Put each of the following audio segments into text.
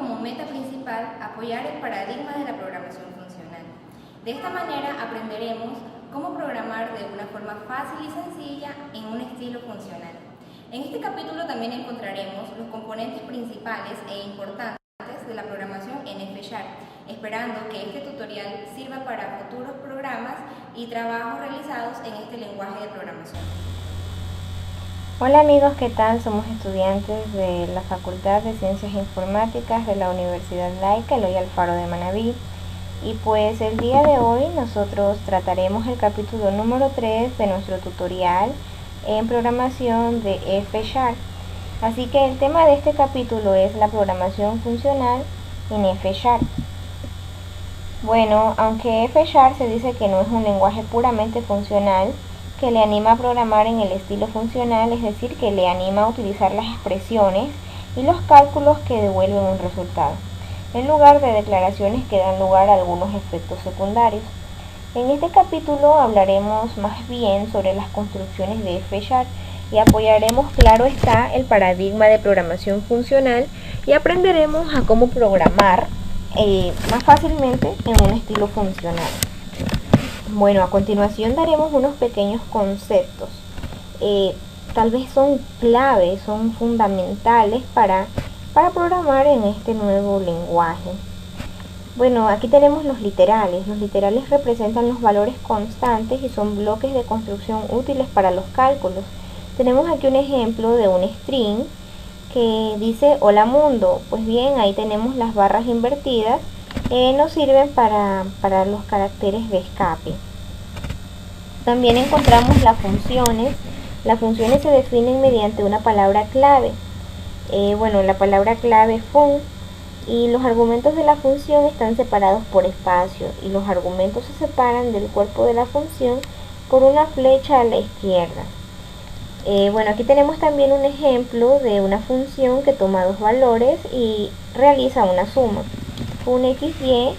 como meta principal apoyar el paradigma de la programación funcional. De esta manera aprenderemos cómo programar de una forma fácil y sencilla en un estilo funcional. En este capítulo también encontraremos los componentes principales e importantes de la programación en F#, esperando que este tutorial sirva para futuros programas y trabajos realizados en este lenguaje de programación. Hola amigos, ¿qué tal? Somos estudiantes de la Facultad de Ciencias Informáticas de la Universidad Laica Eloy Alfaro de Manabí. Y pues el día de hoy nosotros trataremos el capítulo número 3 de nuestro tutorial en programación de F#. Así que el tema de este capítulo es la programación funcional en F#. Bueno, aunque F# se dice que no es un lenguaje puramente funcional, que le anima a programar en el estilo funcional, es decir, que le anima a utilizar las expresiones y los cálculos que devuelven un resultado, en lugar de declaraciones que dan lugar a algunos efectos secundarios. En este capítulo hablaremos más bien sobre las construcciones de F# y apoyaremos, claro está, el paradigma de programación funcional y aprenderemos a cómo programar más fácilmente en un estilo funcional. Bueno, a continuación daremos unos pequeños conceptos. Tal vez son claves, son fundamentales para programar en este nuevo lenguaje. Bueno, aquí tenemos los literales. Los literales representan los valores constantes y son bloques de construcción útiles para los cálculos. Tenemos aquí un ejemplo de un string que dice hola mundo. Pues bien, ahí tenemos las barras invertidas. Nos sirven para los caracteres de escape. También encontramos las funciones. Las funciones se definen mediante una palabra clave. La palabra clave fun, y los argumentos de la función están separados por espacio y los argumentos se separan del cuerpo de la función por una flecha a la izquierda. Aquí tenemos también un ejemplo de una función que toma dos valores y realiza una suma. Fun xy,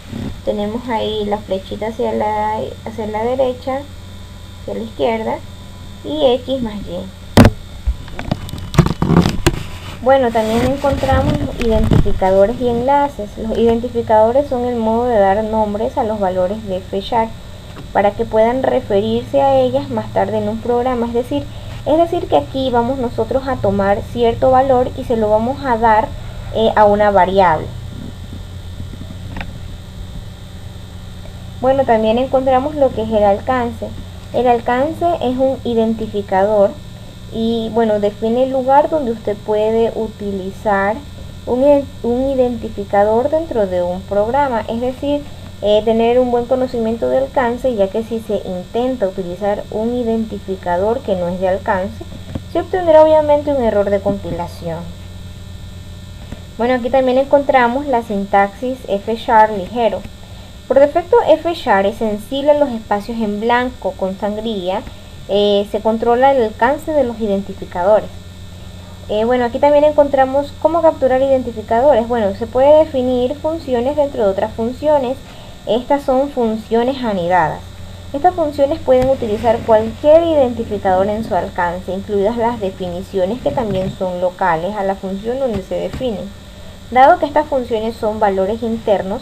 tenemos ahí la flechita hacia la derecha, hacia la izquierda, y x más y. Bueno, también encontramos los identificadores y enlaces. Los identificadores son el modo de dar nombres a los valores de F# para que puedan referirse a ellas más tarde en un programa. Es decir que aquí vamos nosotros a tomar cierto valor y se lo vamos a dar a una variable. Bueno, también encontramos lo que es el alcance. El alcance es un identificador y define el lugar donde usted puede utilizar un identificador dentro de un programa, es decir, tener un buen conocimiento de alcance, ya que si se intenta utilizar un identificador que no es de alcance, se obtendrá obviamente un error de compilación. Bueno, aquí también encontramos la sintaxis F# ligero. Por defecto, F# es sensible a los espacios en blanco con sangría. Se controla el alcance de los identificadores. Aquí también encontramos cómo capturar identificadores. Se puede definir funciones dentro de otras funciones. Estas son funciones anidadas. Estas funciones pueden utilizar cualquier identificador en su alcance, incluidas las definiciones que también son locales a la función donde se definen. Dado que estas funciones son valores internos,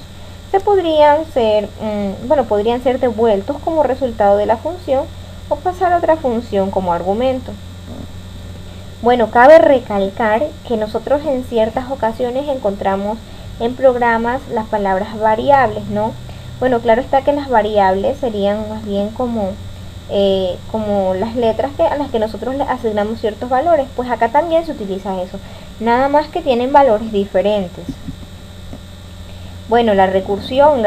podrían ser devueltos como resultado de la función o pasar a otra función como argumento. Cabe recalcar que nosotros en ciertas ocasiones encontramos en programas las palabras variables, ¿no? Claro está que las variables serían más bien como las letras a las que nosotros le asignamos ciertos valores. Pues acá también se utiliza eso, nada más que tienen valores diferentes. La recursión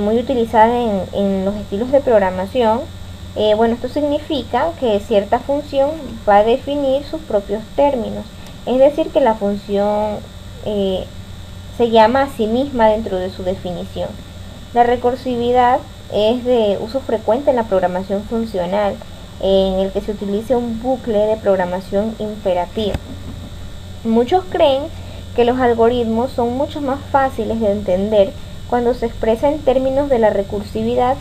muy utilizada en los estilos de programación. Esto significa que cierta función va a definir sus propios términos, es decir, que la función se llama a sí misma dentro de su definición. La recursividad es de uso frecuente en la programación funcional, en el que se utiliza un bucle de programación imperativa. Muchos creen que los algoritmos son mucho más fáciles de entender cuando se expresa en términos de la recursividad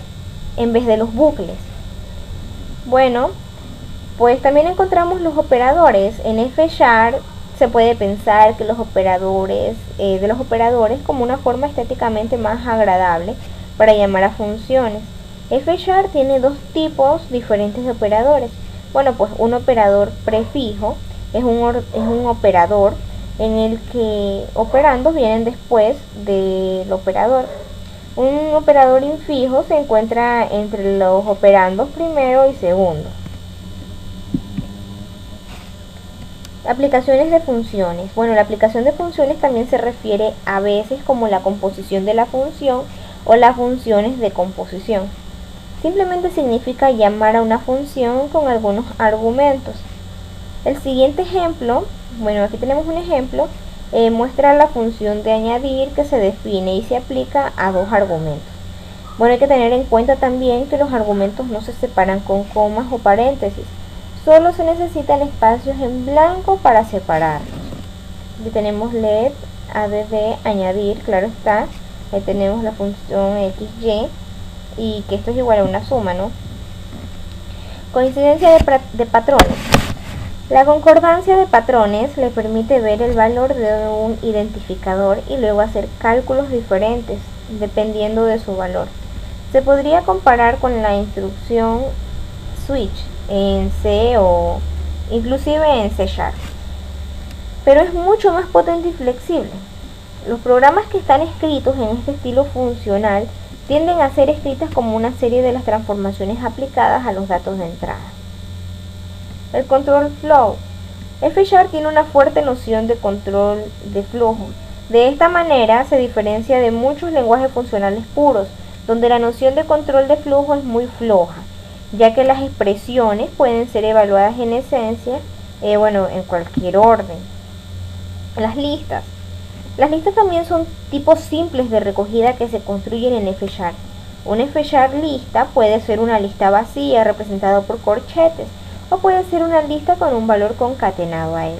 en vez de los bucles. Pues también encontramos los operadores. En F# se puede pensar que los operadores como una forma estéticamente más agradable para llamar a funciones. F# tiene dos tipos diferentes de operadores. Bueno, pues un operador prefijo es un operador en el que operandos vienen después del operador. Un operador infijo se encuentra entre los operandos primero y segundo. Aplicaciones de funciones. Bueno, la aplicación de funciones también se refiere a veces como la composición de la función o las funciones de composición. Simplemente significa llamar a una función con algunos argumentos. El siguiente ejemplo, bueno, aquí tenemos un ejemplo, muestra la función de añadir que se define y se aplica a dos argumentos. Bueno, hay que tener en cuenta también que los argumentos no se separan con comas o paréntesis. Solo se necesitan espacios en blanco para separarlos. Aquí tenemos let, add, añadir, claro está. Ahí tenemos la función xy y que esto es igual a una suma, ¿no? Coincidencia de patrones. La concordancia de patrones le permite ver el valor de un identificador y luego hacer cálculos diferentes dependiendo de su valor. Se podría comparar con la instrucción switch en C o inclusive en C#, pero es mucho más potente y flexible. Los programas que están escritos en este estilo funcional tienden a ser escritas como una serie de las transformaciones aplicadas a los datos de entrada. El control flow. F# tiene una fuerte noción de control de flujo. De esta manera se diferencia de muchos lenguajes funcionales puros, donde la noción de control de flujo es muy floja, ya que las expresiones pueden ser evaluadas en esencia, en cualquier orden. Las listas. Las listas también son tipos simples de recogida que se construyen en F#. Una F# lista puede ser una lista vacía representada por corchetes, o puede ser una lista con un valor concatenado a él.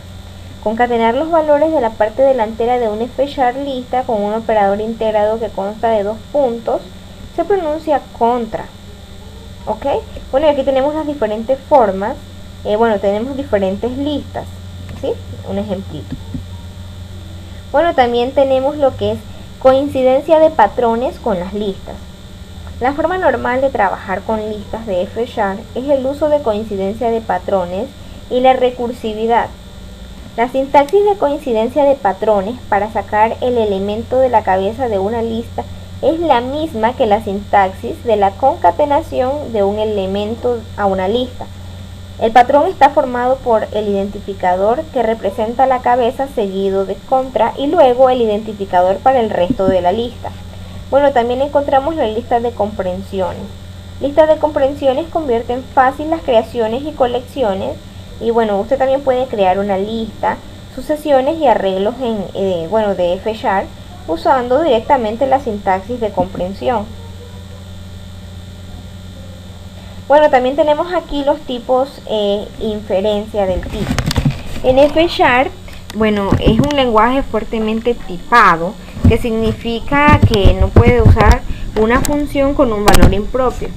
Concatenar los valores de la parte delantera de una F# lista con un operador integrado que consta de dos puntos se pronuncia contra. ¿Ok? Bueno, y aquí tenemos las diferentes formas. Tenemos diferentes listas, ¿sí? Un ejemplito. Bueno, también tenemos lo que es coincidencia de patrones con las listas. La forma normal de trabajar con listas de F# es el uso de coincidencia de patrones y la recursividad. La sintaxis de coincidencia de patrones para sacar el elemento de la cabeza de una lista es la misma que la sintaxis de la concatenación de un elemento a una lista. El patrón está formado por el identificador que representa la cabeza seguido de contra y luego el identificador para el resto de la lista. Bueno, también encontramos la lista de comprensiones. Listas de comprensiones convierten fácil las creaciones y colecciones. Y bueno, usted también puede crear una lista, sucesiones y arreglos de F# usando directamente la sintaxis de comprensión. Bueno, también tenemos aquí los tipos inferencia del tipo. En F#, es un lenguaje fuertemente tipado, que significa que no puede usar una función con un valor impropio.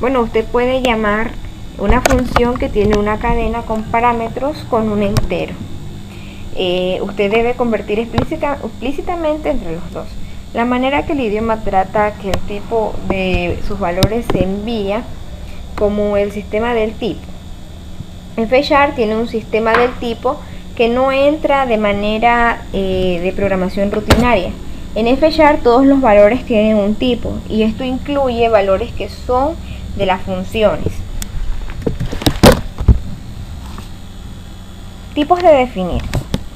Bueno, usted puede llamar una función que tiene una cadena con parámetros con un entero. Usted debe convertir explícitamente entre los dos. La manera que el idioma trata que el tipo de sus valores se envía como el sistema del tipo. F# tiene un sistema del tipo que no entra de manera de programación rutinaria. En F# todos los valores tienen un tipo y esto incluye valores que son de las funciones. Tipos de definir.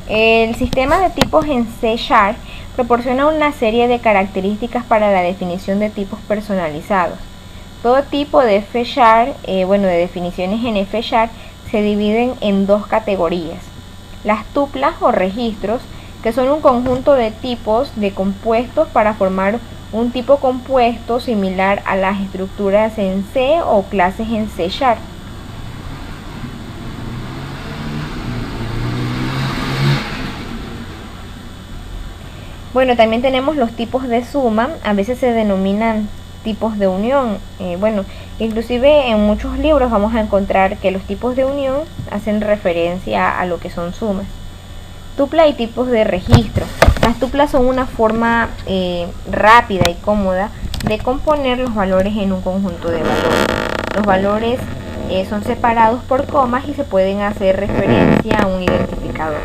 El sistema de tipos en C# proporciona una serie de características para la definición de tipos personalizados. Todo tipo de F#, de definiciones en F# se dividen en dos categorías. Las tuplas o registros, que son un conjunto de tipos de compuestos para formar un tipo compuesto similar a las estructuras en C o clases en C#. Bueno, también tenemos los tipos de suma, a veces se denominan tipos de unión. Inclusive en muchos libros vamos a encontrar que los tipos de unión hacen referencia a lo que son sumas. tuplas y tipos de registro. Las tuplas son una forma rápida y cómoda de componer los valores en un conjunto de valores. Los valores son separados por comas y se pueden hacer referencia a un identificador.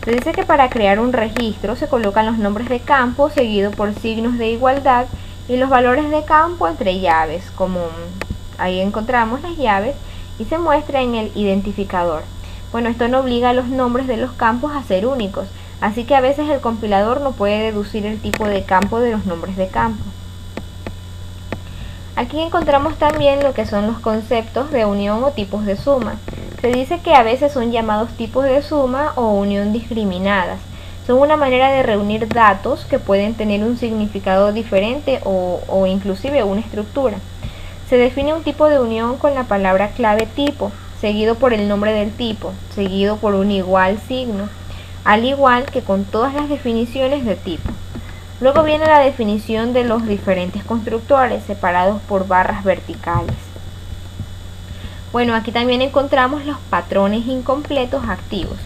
Se dice que para crear un registro se colocan los nombres de campo seguido por signos de igualdad y los valores de campo entre llaves, como ahí encontramos las llaves, y se muestra en el identificador. Bueno, esto no obliga a los nombres de los campos a ser únicos, así que a veces el compilador no puede deducir el tipo de campo de los nombres de campo. Aquí encontramos también lo que son los conceptos de unión o tipos de suma. Se dice que a veces son llamados tipos de suma o unión discriminadas. Son una manera de reunir datos que pueden tener un significado diferente o inclusive una estructura. Se define un tipo de unión con la palabra clave tipo, seguido por el nombre del tipo, seguido por un igual signo, al igual que con todas las definiciones de tipo. Luego viene la definición de los diferentes constructores, separados por barras verticales. Bueno, aquí también encontramos los patrones incompletos activos.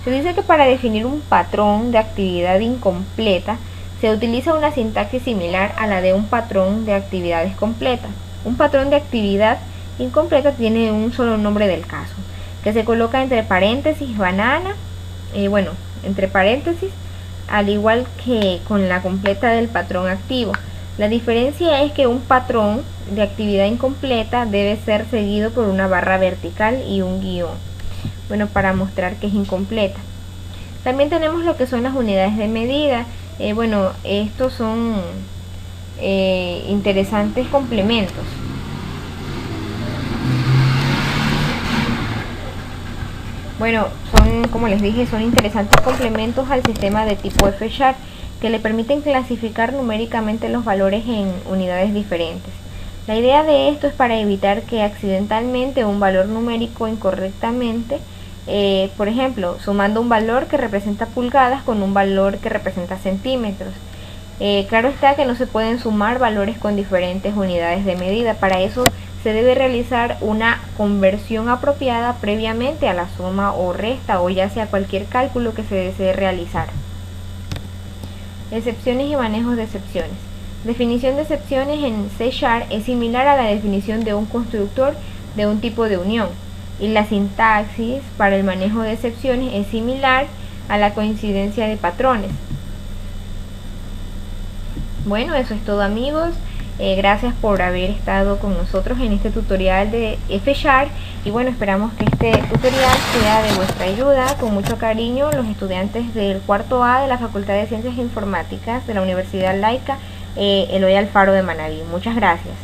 Se dice que para definir un patrón de actividad incompleta, se utiliza una sintaxis similar a la de un patrón de actividades completas. Un patrón de actividad incompleta tiene un solo nombre del caso, que se coloca entre paréntesis banana, entre paréntesis, al igual que con la completa del patrón activo. La diferencia es que un patrón de actividad incompleta debe ser seguido por una barra vertical y un guión, para mostrar que es incompleta. También tenemos lo que son las unidades de medida. Estos son interesantes complementos. Como les dije, son interesantes complementos al sistema de tipo F# que le permiten clasificar numéricamente los valores en unidades diferentes. La idea de esto es para evitar que accidentalmente un valor numérico incorrectamente, por ejemplo, sumando un valor que representa pulgadas con un valor que representa centímetros. Claro está que no se pueden sumar valores con diferentes unidades de medida. Para eso se debe realizar una conversión apropiada previamente a la suma o resta, o ya sea cualquier cálculo que se desee realizar. Excepciones y manejos de excepciones. Definición de excepciones en C# es similar a la definición de un constructor de un tipo de unión, y la sintaxis para el manejo de excepciones es similar a la coincidencia de patrones. Bueno, eso es todo, amigos. Gracias por haber estado con nosotros en este tutorial de F#, y esperamos que este tutorial sea de vuestra ayuda. Con mucho cariño, los estudiantes del cuarto A de la Facultad de Ciencias Informáticas de la Universidad Laica Eloy Alfaro de Manabí. Muchas gracias.